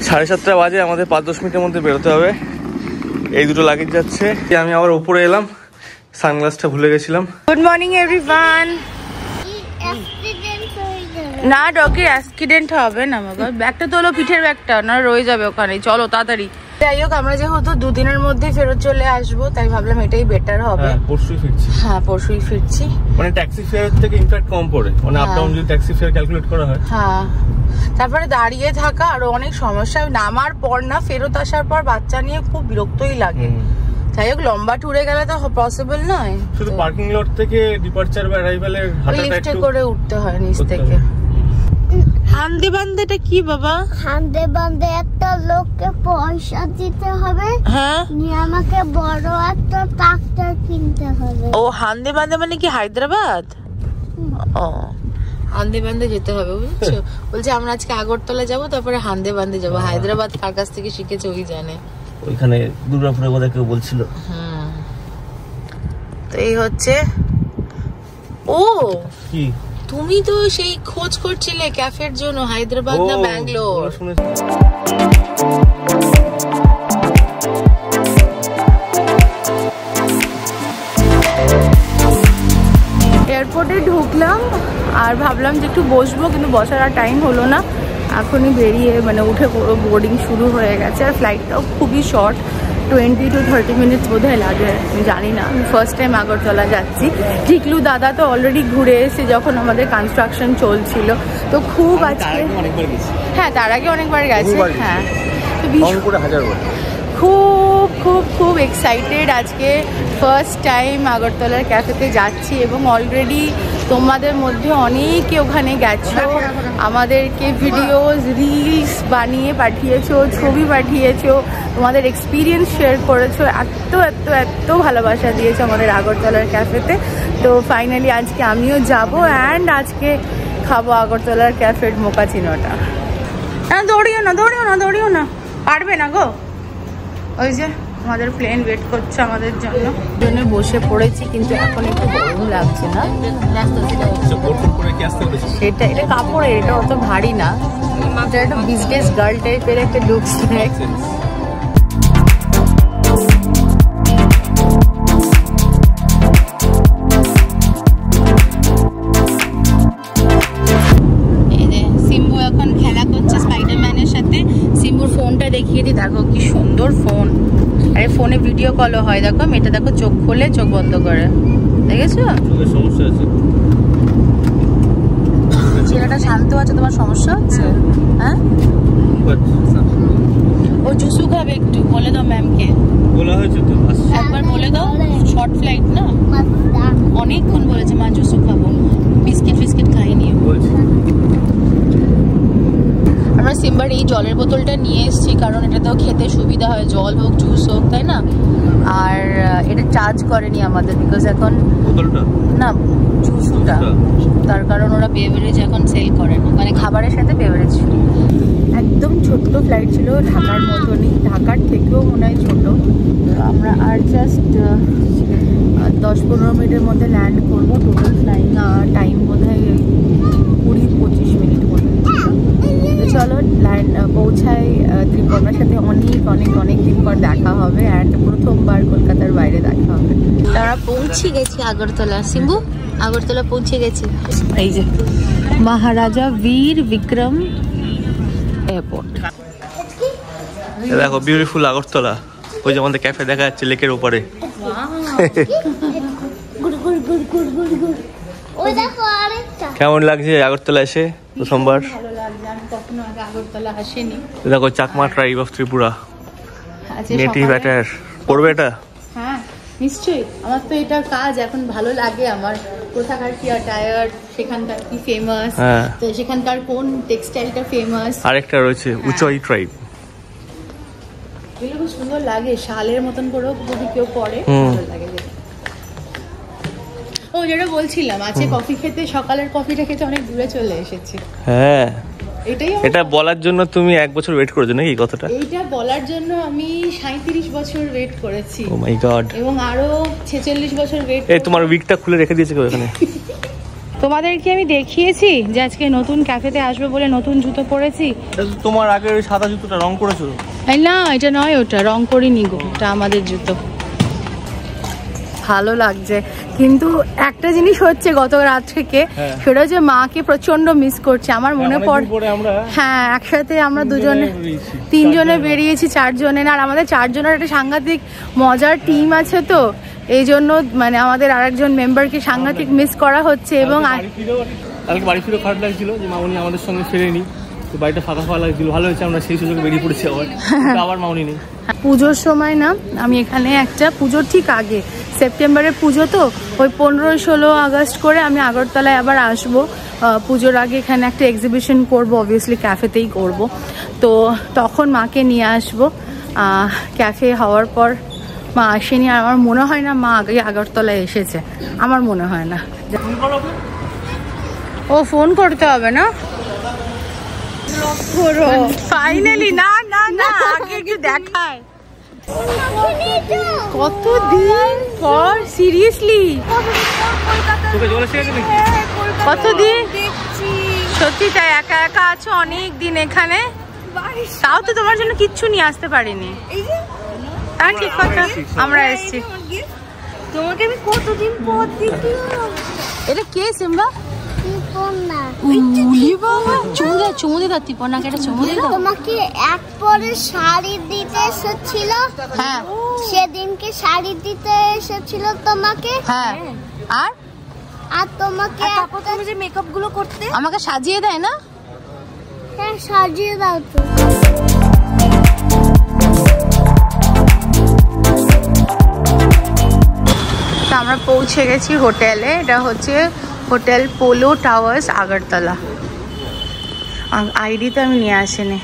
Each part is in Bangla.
7:30 বাজে, আমাদের 5-10 মিনিটের মধ্যে বেরোতে হবে। এই দুটো লাগেজ যাচ্ছে। আমি আবার উপরে এলাম, সানগ্লাসটা ভুলে গেছিলাম। Good morning everyone. না ডগির অ্যাক্সিডেন্ট হবে না বাবা, ব্যাগটা তোলো, পিঠের ব্যাগটা না রয়ে যাবে ওখানে। চলো তাড়াতাড়ি। যাই হোক, আমরা যেহেতু 2 দিনের মধ্যে ফেরত চলে আসবো, তাই ভাবলাম এটাই বেটার হবে। পরশুই ফিরছি। হ্যাঁ পরশুই ফিরছি। মানে ট্যাক্সি ফেয়ার থেকে ইনফ্যাক্ট কম পড়ে, মানে আপ ডাউন যদি ট্যাক্সি ফেয়ার ক্যালকুলেট করা হয়। হ্যাঁ, তারপরে দাঁড়িয়ে থাকা আরো অনেক সমস্যা। নামার পর না, ফেরত আসার পর বাচ্চা নিয়ে খুব বিরক্তই লাগে। যাই হোক, লম্বা ট্যুরে গেলে তো পসিবল নয়। শুধু পার্কিং লট থেকে ডিপারচার বা অ্যারাইভালের হাঁটাটা লিফটে করে উঠতে হয় নিচ থেকে। হান্দে বান্দেটা কি বাবা? হান্দে বান্দে একটা লোককে পয়সা দিতে হবে। হ্যাঁ, নিয়ে আমাকে বড় একটা ট্রাক্টর কিনতে হবে। ও হান্দে বান্দে মানে কি হায়দ্রাবাদ? ও হান্দে বান্দে যেতে হবে, বুঝছো? বলছে আমরা আজকে আগরতলা যাব, তারপরে হান্দে বান্দে যাব। হায়দ্রাবাদ কার কাছ থেকে শিখেছে ওই জানে। ওইখানে দুর্গাপুরে বোধহয় কেউ বলছিল। তো এই হচ্ছে। ও কি তুমি তো সেই খোঁজ করছিলে ক্যাফের জন্য, হায়দ্রাবাদ না ব্যাঙ্গালোর? এয়ারপোর্টে ঢুকলাম আর ভাবলাম যে একটু বসবো, কিন্তু বসার আর টাইম হলো না। এখনই বেরিয়ে মানে উঠে বোর্ডিং শুরু হয়ে গেছে। আর ফ্লাইটটাও খুবই শর্ট, 20 to 30 মিনিটস বোধহয় লাগে, আমি জানি না। আমি ফার্স্ট টাইম আগরতলা যাচ্ছি। টিকলু দাদা তো অলরেডি ঘুরে এসে, যখন আমাদের কনস্ট্রাকশন চলছিল। তো খুব আজকে, হ্যাঁ তার আগে অনেকবার গেছে। হ্যাঁ, খুব খুব খুব এক্সাইটেড। আজকে ফার্স্ট টাইম আগরতলার ক্যাফেতে যাচ্ছি, এবং অলরেডি তোমাদের মধ্যে অনেকে ওখানে গেছো, আমাদেরকে ভিডিওস রিলস বানিয়ে পাঠিয়েছো, ছবি পাঠিয়েছো, তোমাদের এক্সপিরিয়েন্স শেয়ার করেছো, এত এত এত ভালোবাসা দিয়েছো আমাদের আগরতলার ক্যাফেতে। তো ফাইনালি আজকে আমিও যাব, অ্যান্ড আজকে খাবো আগরতলার ক্যাফের মোকাচিনোটা। না দৌড়িও না, দৌড়িও না, দৌড়িও না, পারবে না গো। ওই যে আমাদের প্লেন ওয়েট করছে আমাদের জন্য, বসে পড়েছি, কিন্তু এখন একটু গরম লাগছে না? সেটা, এটা কাপড়ের, এটা অত ভারী না। এটা একটা বিজনেস গার্ল টাইপের একটা লুকস। দেখিয়ে দিই, দেখো কি সুন্দর ফোন। আরে ফোনে ভিডিও কলও হয়, দেখো মেয়েটা, দেখো চোখ খুলে চোখ বন্ধ করে, দেখেছো? সমস্যা আছে, ছেলেটা শান্ত আছে, তোমার সমস্যা হচ্ছে? হ্যাঁ, ও জুসু খাবে, একটু বলে দাও ম্যামকে। বলা হয়েছে তো, একবার বলে দাও। শর্ট ফ্লাইট না, অনেকক্ষণ বলেছে মা জুসু খাবো, বিস্কিট ফিস্কিট খাইনি বলছে। আমরা সিম্বার এই জলের বোতলটা নিয়ে এসেছি, কারণ এটাতেও খেতে সুবিধা হয়, জল হোক জুস হোক, তাই না? আর এটা চার্জ করেনি আমাদের, বিকজ এখন বোতলটা না জুসটা, তার কারণ ওরা বেভারেজ এখন সেল করে না, মানে খাবারের সাথে বেভারেজ। একদম ছোট্ট ফ্লাইট ছিল, ঢাকার মতনই, ঢাকার থেকেও মনে হয় ছোট। আমরা আর জাস্ট 10-15 মিনিটের মধ্যে ল্যান্ড করবো। টোটাল ফ্লাইং টাইম বোধ হয় 20-25 মিনিট মতো। চলো ল্যান্ড পৌঁছাই ত্রিকোণার সাথে। অনেক অনেক অনেক দিন পর দেখা হবে, অ্যান্ড প্রথমবার কলকাতার বাইরে দেখা হবে। তারা পৌঁছে গেছি আগরতলা। সিম্বু, আগরতলা পৌঁছে গেছি। এই যে মহারাজা বীর বিক্রম এয়ারপোর্ট। দেখো বিউটিফুল আগরতলা। ওই যে আমাদের ক্যাফে দেখা যাচ্ছে লেকের উপরে। কেমন লাগছে আগরতলা এসে প্রথমবার? ভালো লাগছে, আমি কখনো আগে আগরতলা আসিনি। দেখো Chakma tribe of Tripura, native attire করবে এটা। হ্যাঁ নিশ্চয়ই, আমার তো এটা কাজ এখন, ভালো লাগে আমার। কোথাকার কি অ্যাটায়ার, সেখানকার কি ফেমাস, তো সেখানকার কোন টেক্সটাইলটা ফেমাস। আরেকটা রয়েছে উচই ট্রাইব, এগুলো খুব সুন্দর লাগে, শালের মতন করেও যদি কেউ পরে ভালো লাগে। ও যেটা বলছিলাম, আজকে কফি খেতে, সকালের কফিটা খেতে অনেক দূরে চলে এসেছি। হ্যাঁ, এটাই এটা বলার জন্য তুমি 1 বছর ওয়েট করেছো নাকি কথাটা? এইটা বলার জন্য আমি 37 বছর ওয়েট করেছি। ও মাই গড। এবং আরো 46 বছর ওয়েট। এই তোমার উইকটা খুলে রেখে দিয়েছে কেউ এখানে? তোমাদেরকে আমি দেখিয়েছি যে আজকে নতুন ক্যাফেতে আসবে বলে নতুন জুতো পরেছি। তোমার আগের ওই সাদা জুতোটা রং করেছো? না এটা নয়, ওটা রং করিনি গো, ওটা আমাদের জুতো। ভালো লাগছে, কিন্তু একটা জিনিস হচ্ছে গত রাত থেকে, সেটা হচ্ছে মাকে প্রচন্ড মিস করছে। আমার মনে পড়ে, হ্যাঁ একসাথে আমরা তিনজনে বেরিয়েছি, চারজনে। আর আমাদের চারজনের একটা সাংঘাতিক মজার টিম আছে, তো এই জন্য মানে আমাদের আরেকজন মেম্বারকে সাংঘাতিক মিস করা হচ্ছে। এবং কালকে বাড়ি ফিরে খারাপ লাগছিল যে মামনি আমাদের সঙ্গে ফেরেনি, তো বাড়িটা ফাঁকা ফাঁকা লাগছিল। ভালো হয়েছে আমরা সেই সুযোগে বেরিয়ে পড়েছি আবার মামনি নেই। পুজোর সময় না আমি এখানে একটা পুজোর ঠিক আগে, সেপ্টেম্বরের পুজো তো, ওই 15-16 আগস্ট করে আমি আগরতলায় আবার আসবো। পুজোর আগে এখানে একটা এক্সিবিশন করব, অবভিয়াসলি ক্যাফেতেই করব। তো তখন মাকে নিয়ে আসবো। ক্যাফে হওয়ার পর মা আসেনি, আর আমার মনে হয় না মা আগে আগরতলায় এসেছে, আমার মনে হয় না। ও ফোন করতে হবে না ফাইনালি? না না না, আগে একটু দেখায়। কতদিন পর, সিরিয়াসলি কতদিন? সত্যি তাই, একা একা আছো অনেক দিন এখানে, তাও তো তোমার জন্য কিচ্ছু নিয়ে আসতে পারিনি। হ্যাঁ ঠিক কথা, আমরা এসেছি। তোমাকে আমি কতদিন পর দেখলাম। এটা কে সিম্বা? তোমাকে এক পরে শাড়ি দিতে এসেছিল, হ্যাঁ সেদিনকে শাড়ি দিতে এসেছিল তোমাকে। হ্যাঁ, আর তোমাকে তুমি যে মেকআপ গুলো করতে আমাকে সাজিয়ে দেয় না? হ্যাঁ সাজিয়ে দাও তো। আমরা পৌঁছে গেছি হোটেলে। এটা হচ্ছে hotel polo towers Agartala. ID তো আমি নিয়ে আসিনি।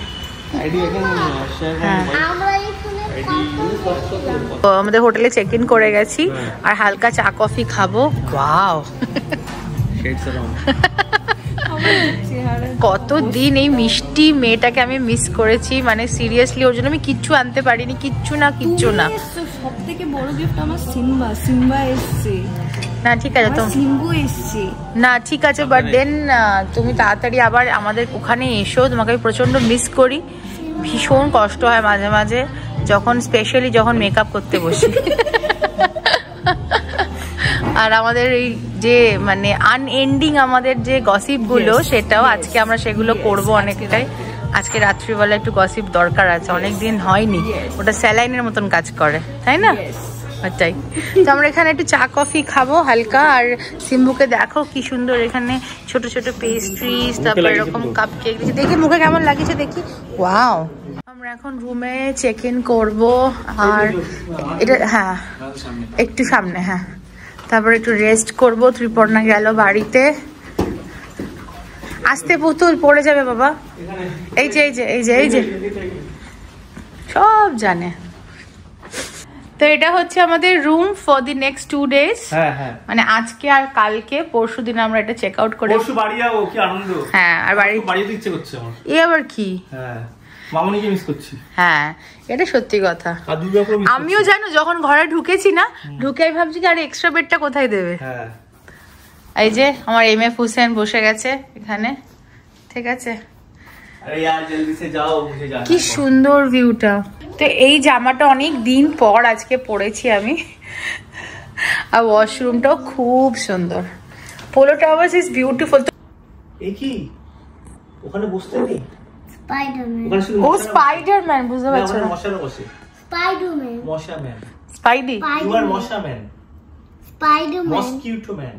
আমাদের হোটেলে চেক ইন করে গেছি, আর হালকা চা কফি খাবো। ওয়াও, কতদিন এই মিষ্টি মেয়েটাকে আমি মিস করেছি, মানে সিরিয়াসলি ওর জন্য আমি কিচ্ছু আনতে পারিনি, কিচ্ছু না। সবথেকে বড় গিফট আমার সিম্বা এসছে। না ঠিক আছে, তো সিম্বু এসছে না ঠিক আছে, বাট দেন তুমি তাড়াতাড়ি আবার আমাদের ওখানে এসো, তোমাকে আমি প্রচন্ড মিস করি। ভীষণ কষ্ট হয় মাঝে মাঝে যখন, স্পেশালি যখন মেকআপ করতে বসি। আর আমাদের এই যে মানে আনএন্ডিং আমাদের যে গসিপ গুলো, সেটাও আজকে আমরা সেগুলো করব অনেকটাই। আজকে রাত্রিবেলা একটু গসিপ দরকার আছে, অনেকদিন হয়নি। ওটা স্যালাইনের মতন কাজ করে, তাই না? ওটাই। তো আমরা এখানে একটু চা কফি খাবো হালকা। আর সিম্বুকে দেখো কি সুন্দর এখানে ছোট ছোট পেস্ট্রিজ, তারপর এরকম কাপ কেক। দেখি মুখে কেমন লাগিয়েছে দেখি। ওয়াও, আমরা এখন রুমে চেক ইন করবো। আর এটা হ্যাঁ একটু সামনে, হ্যাঁ। তারপর একটু রেস্ট করবো। ত্রিপর্ণা গেল বাড়িতে। আস্তে পুতুল পড়ে যাবে বাবা। এই যে এই যে এই যে এই যে সব জানে। তো এটা হচ্ছে আমাদের room for the next 2 days। মানে আজকে আর কালকে, পরশু দিন আমরা এটা চেক আউট করে বাড়ি যাবো। কি আনন্দ! হ্যাঁ, আর বাড়িতে ইচ্ছে করছে আমার। এই আবার কি? হ্যাঁ, মামনিকে মিস করছি। হ্যাঁ, এটা সত্যি কথা। আমিও জানো, যখন ঘরে ঢুকেছি না, ঢুকে ভাবছি কি আর এক্সট্রা বেডটা কোথায় দেবে। হ্যাঁ, এই যে আমার MF হুসেন বসে গেছে এখানে, ঠিক আছে। আরে यार जल्दी से जाओ, मुझे जाना है। কি সুন্দর ভিউটা। তো এই জামাটা অনেক দিন পর আজকে পরেছি আমি। আর ওয়াশরুমটাও খুব সুন্দর। Polo towers is beautiful. এই কি ওখানে বসতে নেই? স্পাইডারম্যান। ও স্পাইডারম্যান, বুঝতে পারছো না? মশারা বসে। স্পাইডারম্যান। মশাম্যান। স্পাইডি। ইউ আর মশাম্যান। Spiderman. Mosquito man.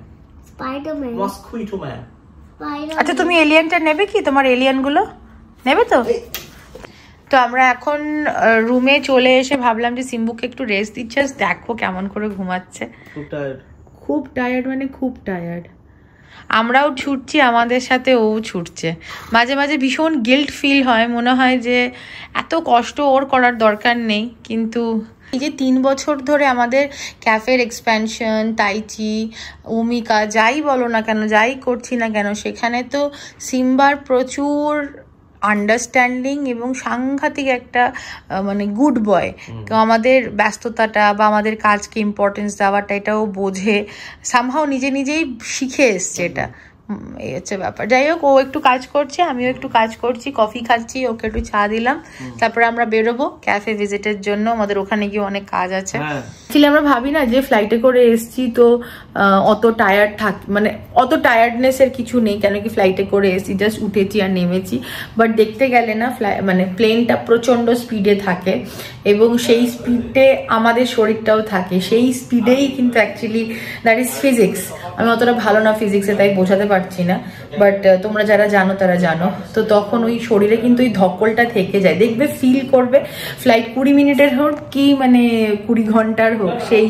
Spiderman. Mosquito man. আচ্ছা তুমি এলিয়েনটা নেবে কি? তোমার এলিয়েন গুলো নেবে তো? তো আমরা এখন রুমে চলে এসে ভাবলাম যে সিম্বুকে একটু রেস্ট দিচ্ছে। দেখো কেমন করে ঘুমাচ্ছে। খুব টায়ার্ড, মানে খুব টায়ার্ড। আমরাও ছুটছি, আমাদের সাথে ও ছুটছে। মাঝে মাঝে ভীষণ গিল্ট ফিল হয়, মনে হয় যে এত কষ্ট ওর করার দরকার নেই। কিন্তু এই যে 3 বছর ধরে আমাদের ক্যাফের এক্সপ্যানশন, তাইচি, ওমিকা, যাই বলো না কেন, যাই করছি না কেন, সেখানে তো সিম্বার প্রচুর আন্ডারস্ট্যান্ডিং এবং সাংঘাতিক একটা মানে গুড বয়। তো আমাদের ব্যস্ততাটা বা আমাদের কাজকে ইম্পর্টেন্স দেওয়াটা এটাও বোঝে, সামহাও নিজে নিজেই শিখে এসছে এটা। এই হচ্ছে ব্যাপার। যাই হোক, ও একটু কাজ করছে, আমিও একটু কাজ করছি, কফি খাচ্ছি, ওকে একটু চা দিলাম, তারপরে আমরা বেরোবো ক্যাফে ভিজিটের জন্য। আমাদের ওখানে গিয়ে অনেক কাজ আছে। অ্যাকচুয়ালি আমরা ভাবি না যে ফ্লাইটে করে এসছি তো অত টায়ার্ড মানে অত টায়ার্ডনেস এর কিছু নেই, কেন কি ফ্লাইটে করে এসছি, জাস্ট উঠেছি আর নেমেছি। বাট দেখতে গেলে না মানে প্লেনটা প্রচন্ড স্পিডে থাকে এবং সেই স্পিডে আমাদের শরীরটাও থাকে, সেই স্পিডেই কিন্তু অ্যাকচুয়ালি দ্যাট ইজ ফিজিক্স। আমি অতটা ভালো না ফিজিক্সে, তাই বোঝাতে পারছি না, বাট তোমরা যারা জানো তারা জানো। তো তখন ওই শরীরে কিন্তু ওই ধকলটা থেকে যায়, দেখবে ফিল করবে। ফ্লাইট 20 মিনিটের হোক কি মানে 20 ঘন্টার হোক, সেই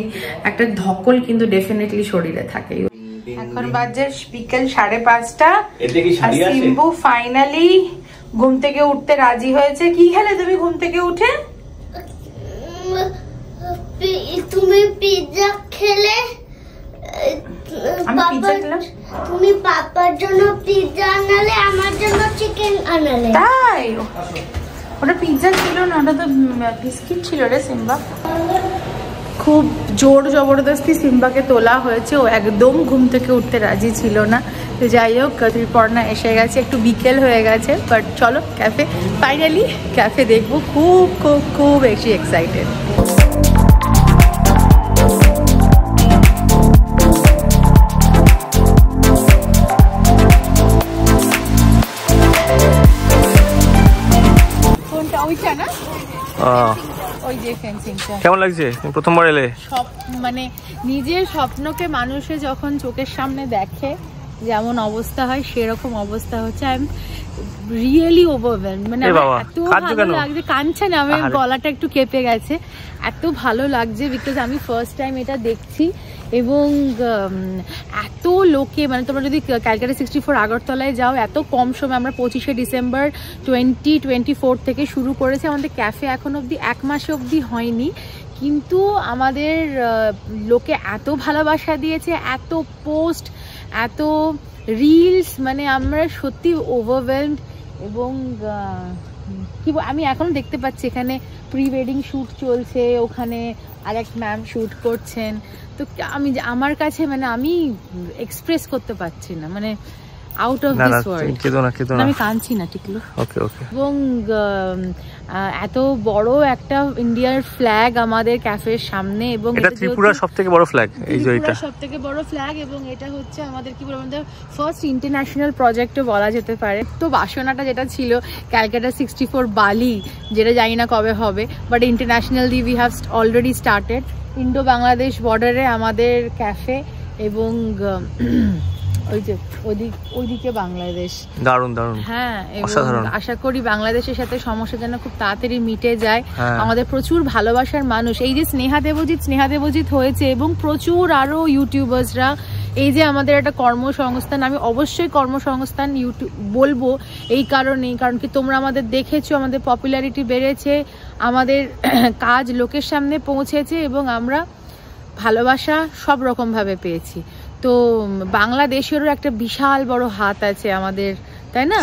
একটা ধকল কিন্তু ডেফিনেটলি শরীরে থাকে। এখন বাজে বিকেল 5:30, আর সিম্বু ফাইনালি ঘুম থেকে উঠতে রাজি হয়েছে। কি খেলে তুমি ঘুম থেকে উঠে? তুমি পিৎজা খেলে। তুমি পাপার জন্য পিৎজা আনালে, আমার জন্য চিকেন আনালে। তাই? ওটা পিৎজা ছিল না, ওটা তো বিস্কিট ছিল রে সিম্বা। খুব জোর জবরদস্তি সিম্বাকে তোলা হয়েছে, ও একদম ঘুম থেকে উঠতে রাজি ছিল না। তো যাই হোক, ত্রিপর্ণা এসে গেছে, একটু বিকেল হয়ে গেছে, বাট চলো ক্যাফে, ফাইনালি ক্যাফে দেখবো। খুব খুব খুব বেশি এক্সাইটেড। কেমন লাগছে প্রথমবার এলে? মানে নিজের স্বপ্নকে মানুষে যখন চোখের সামনে দেখে যেমন অবস্থা হয়, সেরকম অবস্থা হচ্ছে। আই এম রিয়েলি ওভারওয়েলড, মানে এত ভালো লাগছে। কাঁদছে না, আমার গলাটা একটু কেঁপে গেছে, এত ভালো লাগছে বিকজ আমি ফার্স্ট টাইম এটা দেখছি। এবং এত লোকে, মানে তোমরা যদি ক্যালকাটা 64 আগরতলায় যাও, এত কম সময়, আমরা 25শে ডিসেম্বর 2024 থেকে শুরু করেছি আমাদের ক্যাফে, এখন অবধি 1 মাস অবধি হয়নি, কিন্তু আমাদের লোকে এত ভালোবাসা দিয়েছে, এত পোস্ট, এত রিলস, মানে আমরা সত্যি ওভারওয়েলমড। এবং কি আমি এখনো দেখতে পাচ্ছি এখানে প্রি ওয়েডিং শ্যুট চলছে, ওখানে আরেক ম্যাম শ্যুট করছেন। তো আমি আমার কাছে মানে আমি এক্সপ্রেস করতে পারছি না, মানে আউট অফ দিস ওয়ার্ল্ড। আমি কাঁদছি না টিকলু। এবং এত বড় একটা ইন্ডিয়ার ফ্ল্যাগ আমাদের ক্যাফের সামনে, এবং এটা ত্রিপুরার সবথেকে বড় ফ্ল্যাগ, এই যে এটা সবথেকে বড় ফ্ল্যাগ, এবং এটা হচ্ছে আমাদের কি বলবো, আমাদের ফার্স্ট ইন্টারন্যাশনাল প্রজেক্টও বলা যেতে পারে। তো বাসনাটা যেটা ছিল ক্যালকাটা 64 বালি, যেটা জানি না কবে হবে, but internationally we have already started. Indo Bangladesh বর্ডারে আমাদের ক্যাফে, এবং ওই যে ওইদিকে বাংলাদেশ। দারুণ দারুণ। হ্যাঁ, এবং আশা করি বাংলাদেশের সাথে সমস্যা যেন খুব তাড়াতাড়ি মিটে যায়। আমাদের প্রচুর ভালোবাসার মানুষ, এই যে স্নেহা দেবজিৎ হয়েছে, এবং প্রচুর আরো ইউটিউবার্সরা, এই যে আমাদের একটা কর্মসংস্থান। আমি অবশ্যই কর্মসংস্থান বলবো এই কারণেই, কারণ কি তোমরা আমাদের দেখেছো, আমাদের পপুলারিটি বেড়েছে, আমাদের কাজ লোকের সামনে পৌঁছেছে, এবং আমরা ভালোবাসা সব রকম ভাবে পেয়েছি। তো বাংলাদেশেরও একটা বিশাল বড় হাত আছে আমাদের, তাই না,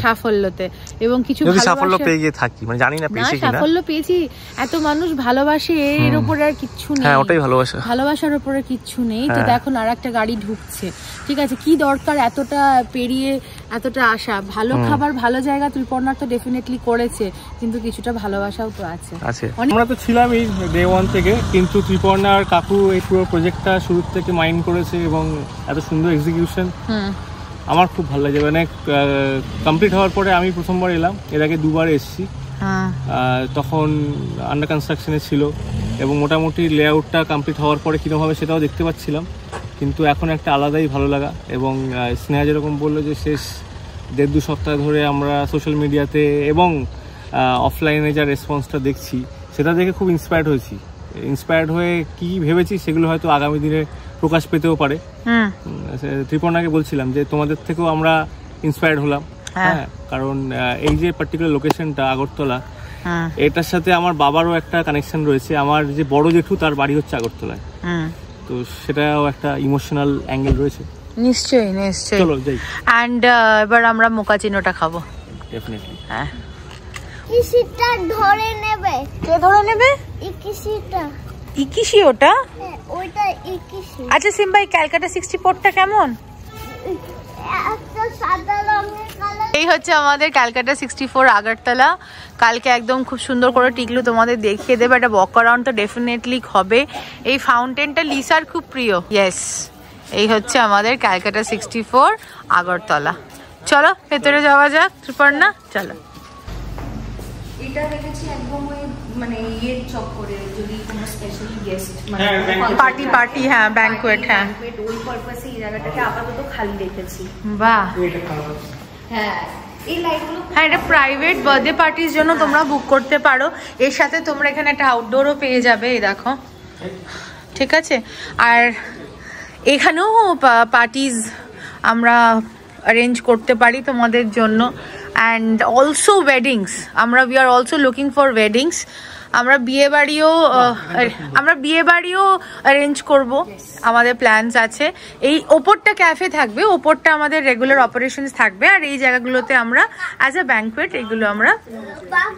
সাফল্যতে। এবং কিছু সাফল্য পেয়ে গিয়ে থাকি, মানে জানি না পেয়েছি কিনা, সাফল্য পেয়েছি, এত মানুষ ভালোবাসে, এর উপরে আর কিচ্ছু নেই। হ্যাঁ, ওটাই ভালোবাসা, ভালোবাসার উপরে কিচ্ছু নেই। তো দেখো আর একটা গাড়ি ঢুকছে, ঠিক আছে, কি দরকার এতটা পেরিয়ে এতটা আসা। ভালো খাবার, ভালো জায়গা ত্রিপর্ণা তো ডেফিনেটলি করেছে, কিন্তু কিছুটা ভালোবাসাও তো আছে। আমরা তো ছিলামই ডে 1 থেকে, কিন্তু ত্রিপর্ণার কাকু এই পুরো প্রজেক্টটা শুরু থেকে মাইন্ড করেছে, এবং এত সুন্দর এক্সিকিউশন আমার খুব ভালো লাগে। মানে কমপ্লিট হওয়ার পরে আমি প্রথমবার এলাম, এর আগে 2বার এসেছি, তখন আন্ডার কনস্ট্রাকশনে ছিল, এবং মোটামুটি লেআউটটা কমপ্লিট হওয়ার পরে কীরকম হবে সেটাও দেখতে পাচ্ছিলাম, কিন্তু এখন একটা আলাদাই ভালো লাগা। এবং স্নেহা যেরকম বললো যে শেষ 1.5-2 সপ্তাহ ধরে আমরা সোশ্যাল মিডিয়াতে এবং অফলাইনে যা রেসপন্সটা দেখছি, সেটা দেখে খুব ইন্সপায়ার্ড হয়ে কি ভেবেছি সেগুলো হয়তো আগামী দিনে প্রকাশ পেতেও পারে। ত্রিপর্ণাকে বলছিলাম যে তোমাদের থেকেও আমরা ইন্সপায়ার্ড হলাম, হ্যাঁ, কারণ এই যে পার্টিকুলার লোকেশনটা আগরতলা, এটার সাথে আমার বাবারও একটা কানেকশন রয়েছে। আমার যে বড় জেঠু, তার বাড়ি হচ্ছে আগরতলায়, তো সেটাও একটা ইমোশনাল অ্যাঙ্গেল রয়েছে। নিশ্চয়ই। চলো যাই। এন্ড এবার আমরা মোকাচিনোটা খাবো। ডেফিনেটলি। হ্যাঁ, কিসিটা ধরে নেবে? কে ধরে নেবে? ইকিসিটা। ইকিশি ওটা? ওইটা ইকিসি। আচ্ছা সিম্বা, এই ক্যালকাটা 64টা কেমন? একটা সাদা রঙের কালার। এই হচ্ছে আমাদের ক্যালকাটা 64 আগরতলা। কালকে একদম খুব সুন্দর করে টিকলু তোমাদের দেখিয়ে দেবে, একটা ওয়াক অ্যারাউন্ড তো ডেফিনেটলি হবে। এই ফাউন্টেনটা লিসার খুব প্রিয়। ইয়েস, এই হচ্ছে আমাদের ক্যালকাটা 64 আগরতলা। চলো ভেতরে যাওয়া যাক ত্রিপর্ণা, চলো। এটা রেখেছি একদম ওই মানে ইয়ের চক্করে, যদি কোনো স্পেশাল গেস্ট মানে পার্টি, হ্যাঁ ব্যাংকুয়েট, হ্যাঁ ওই পারপাসে এই জায়গাটাকে আপাতত খালি রেখেছি। বাহ, হ্যাঁ এই লাইটগুলো হ্যাঁ এটা প্রাইভেট বার্থডে পার্টির জন্য তোমরা বুক করতে পারো। এর সাথে তোমরা এখানে একটা আউটডোরও পেয়ে যাবে, এই দেখো, ঠিক আছে। আর এখানেও পার্টিজ আমরা অ্যারেঞ্জ করতে পারি তোমাদের জন্য। And also weddings, we are also looking for weddings. আমরা বিয়ে বাড়িও অ্যারেঞ্জ করব, আমাদের প্ল্যানস আছে। এই ওপরটা ক্যাফে থাকবে, ওপরটা আমাদের রেগুলার অপারেশনস থাকবে, আর এই জায়গাগুলোতে আমরা অ্যাজ আ ব্যাংকুয়েট এগুলো আমরা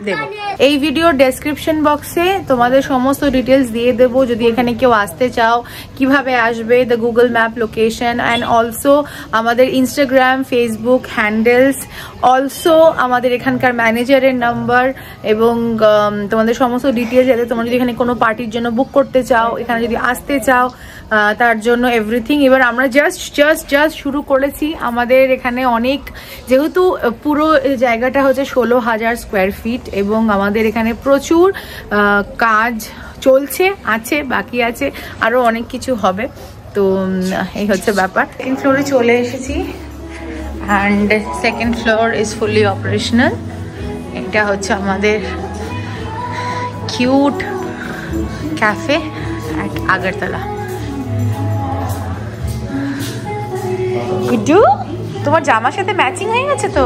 দেব। এই ভিডিওর ডেসক্রিপশন বক্সে তোমাদের সমস্ত ডিটেলস দিয়ে দেবো। যদি এখানে কেউ আসতে চাও কিভাবে আসবে, the Google map location, and also আমাদের ইনস্টাগ্রাম, ফেসবুক হ্যান্ডেলস, অলসো আমাদের এখানকার ম্যানেজারের নাম্বার এবং তোমাদের সমস্ত ডিটেলস, যাতে তোমরা যদি এখানে কোনো পার্টির জন্য বুক করতে চাও, এখানে যদি আসতে চাও, তার জন্য এভরিথিং। এবার আমরা জাস্ট শুরু করেছি। আমাদের এখানে অনেক, যেহেতু পুরো জায়গাটা হচ্ছে 16,000 স্কোয়ার ফিট, এবং আমাদের এখানে প্রচুর কাজ চলছে, আছে, বাকি আছে, আরও অনেক কিছু হবে। তো এই হচ্ছে ব্যাপার। সেকেন্ড ফ্লোরে চলে এসেছি, and second floor is fully operational. এটা হচ্ছে আমাদের cute cafe at Agartala. Guddu, তোমার জামার সাথে ম্যাচিং হয়ে গেছে তো।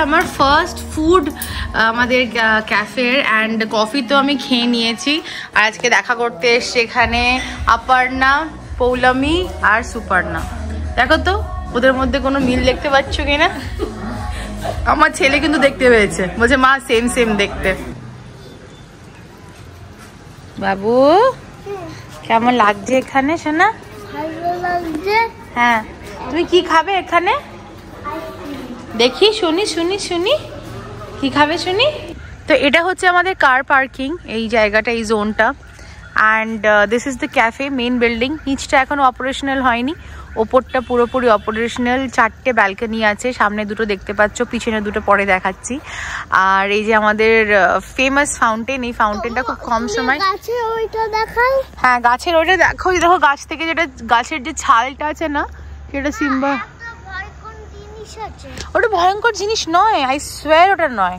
আমার ফার্স্ট ফুড আমাদের ক্যাফের, অ্যান্ড কফি তো আমি খেয়ে নিয়েছি। আর আজকে দেখা করতে এসছে এখানে অপর্ণা, পৌলমী আর সুপর্ণা। দেখো তো ওদের মধ্যে কোনো মিল দেখতে পাচ্ছ কিনা? আমার ছেলে কিন্তু দেখতে পেয়েছে, বলছে মা সেম দেখতে। বাবু কেমন লাগছে এখানে সোনা? ভালো লাগছে। হ্যাঁ, তুমি কি খাবে এখানে? দেখি, শুনি কি খাবে শুনি। তো এটা হচ্ছে আমাদের কার পার্কিং, এই জায়গাটা, এই জোনটা। And this is the cafe, main building. নিচটা এখনো অপারেশনাল হয়নি, ওপরটা পুরোপুরি অপারেশনাল। 4টে ব্যালকনি আছে, সামনে দুটো দেখতে পাচ্ছ, পিছনে দুটো পরে দেখাচ্ছি। আর এই যে আমাদের ফেমাস ফাউন্টেন, এই ফাউন্টেনটা খুব কম সময়। গাছের ওইটা দেখাও। হ্যাঁ গাছের ওইটা দেখো, দেখো গাছ থেকে যেটা, গাছের যে ছালটা আছে না, সেটা সিম্বা। ওটা ভয়ঙ্কর জিনিস নয়, আই সোয়ার ওটা নয়।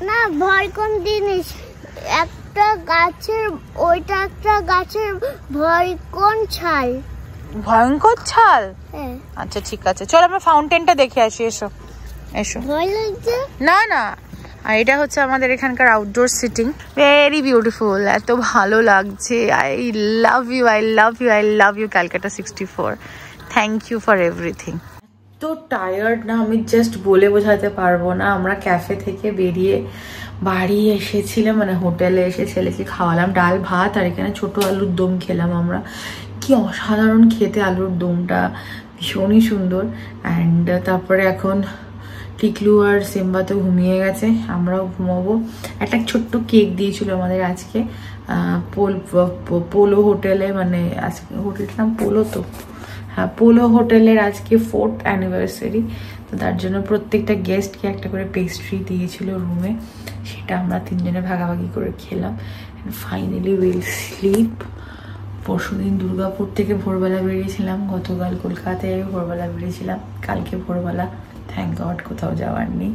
না, ভয় কোন জিনিস? একটা গাছের, ওইটা একটা গাছের ভয় কোন ছাল? ভয়ঙ্কর ছাল? হ্যাঁ। আচ্ছা ঠিক আছে, চল আমরা ফাউন্টেনটা দেখে আসি। এসো। ভয় লাগছে? না। আর এটা হচ্ছে আমাদের এখানকার আউটডোর সিটিং, ভেরি বিউটিফুল, এত ভালো লাগছে। I love you Calcutta 64। Thank you for everything. তো টায়ার্ড না, আমি জাস্ট বলে বোঝাতে পারবো না। আমরা ক্যাফে থেকে বেরিয়ে বাড়ি এসেছিলাম, মানে হোটেলে এসে ছেলেকে খাওয়ালাম ডাল ভাত, আর এখানে ছোট আলুর দম খেলাম আমরা। কি অসাধারণ খেতে আলুর দমটা, ভীষণই সুন্দর। অ্যান্ড তারপরে এখন টিকলু আর সিম্বা তো ঘুমিয়ে গেছে, আমরাও ঘুমাবো। একটা ছোট্ট কেক দিয়েছিল আমাদের আজকে পোলো হোটেলে, মানে আজকে হোটেলটার নাম পোলো তো, হ্যাঁ পোলো হোটেলের আজকে 4th অ্যানিভার্সারি। তো তার জন্য প্রত্যেকটা গেস্টকে একটা করে পেস্ট্রি দিয়েছিল রুমে, সেটা আমরা 3 জনে ভাগাভাগি করে খেলাম। Finally will slip. পরশুদিন দুর্গাপুর থেকে ভোরবেলা বেরিয়েছিলাম, গতকাল কলকাতায় ভোরবেলা বেরিয়েছিলাম, কালকে ভোরবেলা থ্যাংক গড কোথাও যাওয়ার নেই।